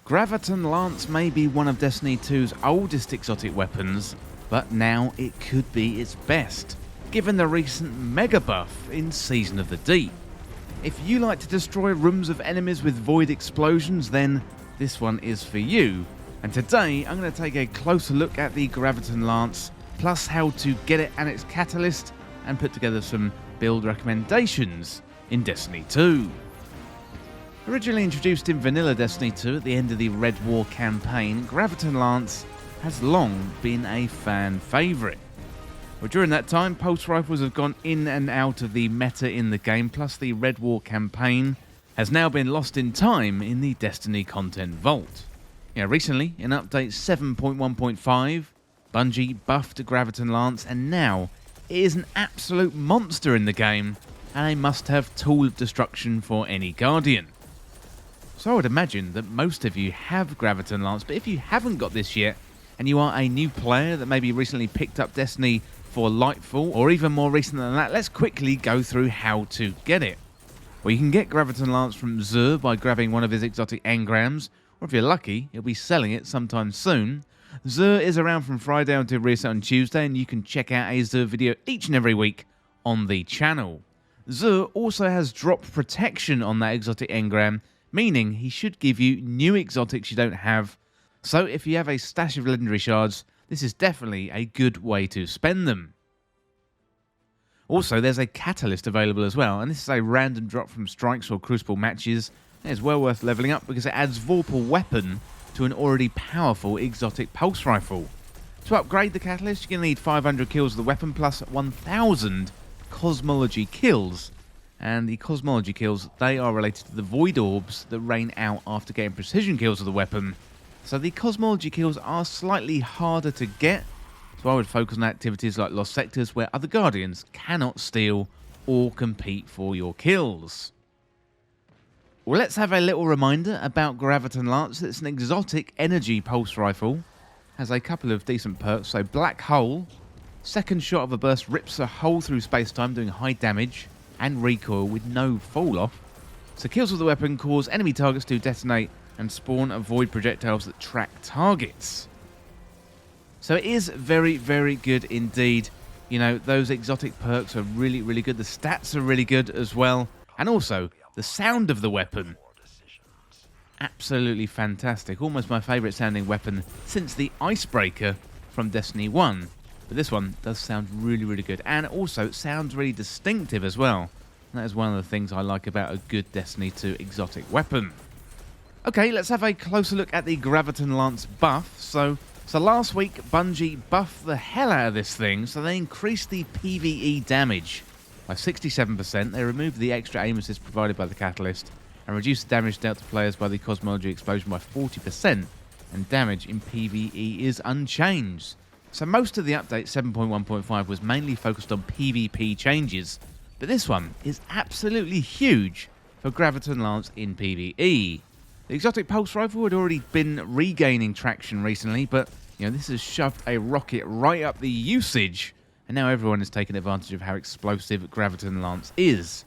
Graviton Lance may be one of Destiny 2's oldest exotic weapons, but now it could be its best, given the recent mega buff in Season of the Deep. If you like to destroy rooms of enemies with void explosions, then this one is for you. And today I'm going to take a closer look at the Graviton Lance, plus how to get it and its catalyst, and put together some build recommendations in Destiny 2. Originally introduced in vanilla Destiny 2 at the end of the Red War campaign, Graviton Lance has long been a fan favourite. Well, during that time, pulse rifles have gone in and out of the meta in the game, plus the Red War campaign has now been lost in time in the Destiny content vault. Recently, in update 7.1.5, Bungie buffed Graviton Lance, and now it is an absolute monster in the game and a must-have tool of destruction for any Guardian. So I would imagine that most of you have Graviton Lance, but if you haven't got this yet, and you are a new player that maybe recently picked up Destiny for Lightfall, or even more recent than that, let's quickly go through how to get it. Well, you can get Graviton Lance from Xur by grabbing one of his exotic engrams, or if you're lucky, he'll be selling it sometime soon. Xur is around from Friday until reset on Tuesday, and you can check out a Xur video each and every week on the channel. Xur also has drop protection on that exotic engram, meaning he should give you new exotics you don't have. So if you have a stash of legendary shards, this is definitely a good way to spend them. Also, there's a catalyst available as well, and this is a random drop from strikes or crucible matches. It's well worth leveling up because it adds Vorpal weapon to an already powerful exotic pulse rifle. To upgrade the catalyst, you're going to need 500 kills of the weapon plus 1000 cosmology kills. And the cosmology kills, they are related to the void orbs that rain out after getting precision kills of the weapon. So the cosmology kills are slightly harder to get, so I would focus on activities like Lost Sectors where other Guardians cannot steal or compete for your kills. Well, let's have a little reminder about Graviton Lance. It's an exotic energy pulse rifle, has a couple of decent perks, so Black Hole, second shot of a burst rips a hole through space-time doing high damage, and recoil with no fall off. So kills with the weapon cause enemy targets to detonate and spawn void projectiles that track targets. So it is very, very good indeed. Those exotic perks are really, really good. The stats are really good as well. And also, the sound of the weapon. Absolutely fantastic. Almost my favourite sounding weapon since the Icebreaker from Destiny 1. But this one does sound really, really good. And also, it sounds really distinctive as well. And that is one of the things I like about a good Destiny 2 exotic weapon. Okay, let's have a closer look at the Graviton Lance buff. So last week, Bungie buffed the hell out of this thing. So they increased the PvE damage by 67%. They removed the extra aim assist provided by the catalyst and reduced the damage dealt to players by the cosmology explosion by 40%. And damage in PvE is unchanged. So most of the update 7.1.5 was mainly focused on PvP changes, but this one is absolutely huge for Graviton Lance in PvE. The exotic pulse rifle had already been regaining traction recently, but this has shoved a rocket right up the usage, and now everyone is taking advantage of how explosive Graviton Lance is.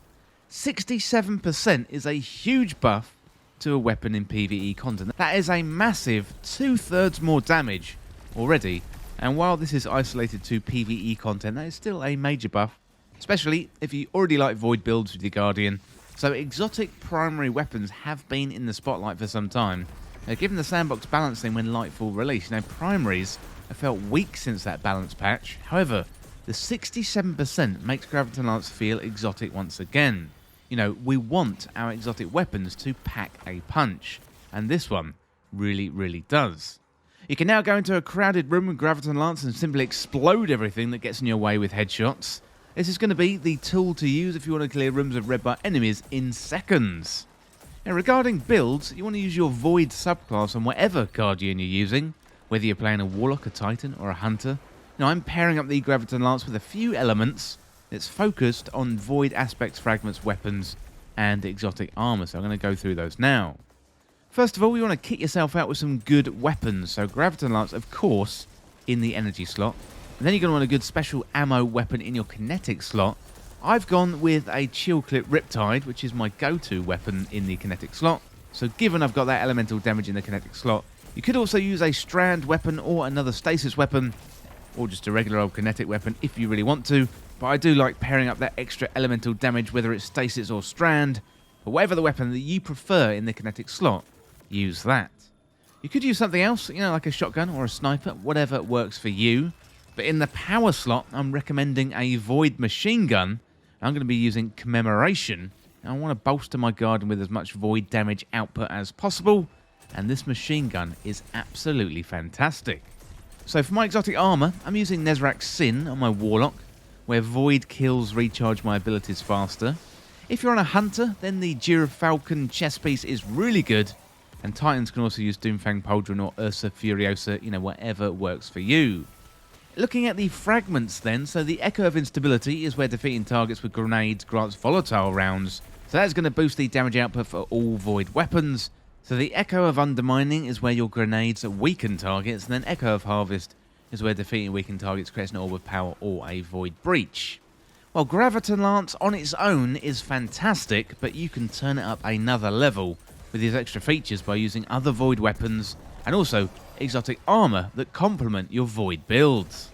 67% is a huge buff to a weapon in PvE content. That is a massive 2/3 more damage already. And while this is isolated to PvE content, that is still a major buff, especially if you already like void builds with your Guardian. So exotic primary weapons have been in the spotlight for some time. Given the sandbox balancing when Lightfall released, primaries have felt weak since that balance patch. However, the 67% makes Graviton Lance feel exotic once again. We want our exotic weapons to pack a punch, and this one really, really does. You can now go into a crowded room with Graviton Lance and simply explode everything that gets in your way with headshots. This is going to be the tool to use if you want to clear rooms of red bar enemies in seconds. Now, regarding builds, you want to use your Void subclass on whatever Guardian you're using, whether you're playing a Warlock, a Titan, or a Hunter. I'm pairing up the Graviton Lance with a few elements that's focused on Void aspects, fragments, weapons, and exotic armor, so I'm going to go through those now. First of all, you want to kit yourself out with some good weapons. So Graviton Lance, of course, in the energy slot. And then you're going to want a good special ammo weapon in your kinetic slot. I've gone with a Chill Clip Riptide, which is my go-to weapon in the kinetic slot. So given I've got that elemental damage in the kinetic slot, you could also use a strand weapon or another stasis weapon, or just a regular old kinetic weapon if you really want to, but I do like pairing up that extra elemental damage, whether it's stasis or strand, but whatever the weapon that you prefer in the kinetic slot, use that. You could use something else, like a shotgun or a sniper, whatever works for you, but in the power slot, I'm recommending a void machine gun. I'm going to be using Commemoration, and I want to bolster my garden with as much void damage output as possible, and this machine gun is absolutely fantastic. So for my exotic armor, I'm using Nezrak's Sin on my Warlock, where void kills recharge my abilities faster. If you're on a hunter, then the Gyrfalcon chest piece is really good, and Titans can also use Doomfang Pauldron or Ursa Furiosa, whatever works for you. Looking at the fragments then, so the Echo of Instability is where defeating targets with grenades grants volatile rounds, so that's going to boost the damage output for all void weapons. So the Echo of Undermining is where your grenades weaken targets, and then Echo of Harvest is where defeating weakened targets creates an orb of power or a void breach. While Graviton Lance on its own is fantastic, but you can turn it up another level with these extra features by using other void weapons and also exotic armor that complement your void builds.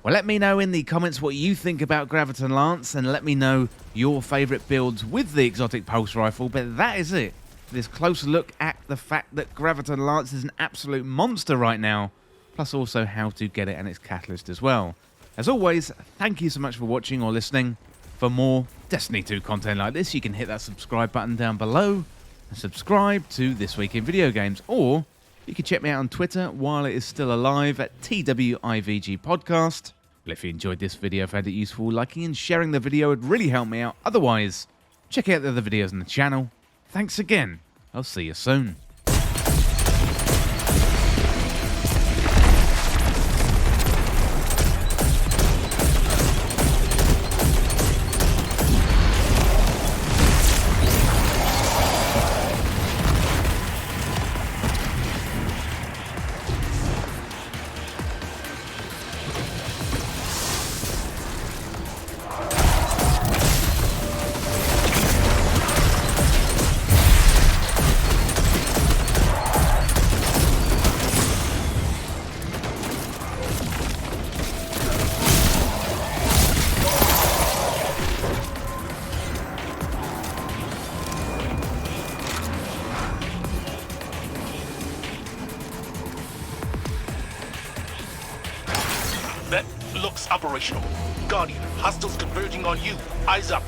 Well, let me know in the comments what you think about Graviton Lance, and let me know your favourite builds with the exotic pulse rifle, but that is it. This closer look at the fact that Graviton Lance is an absolute monster right now, plus also how to get it and its catalyst as well. As always, thank you so much for watching or listening. For more Destiny 2 content like this, you can hit that subscribe button down below and subscribe to This Week in Video Games, or you can check me out on Twitter while it is still alive at TWIVG Podcast. Well, if you enjoyed this video, found it useful, liking and sharing the video would really help me out. Otherwise, check out the other videos on the channel. Thanks again. I'll see you soon. That looks operational. Guardian, hostiles converging on you. Eyes up.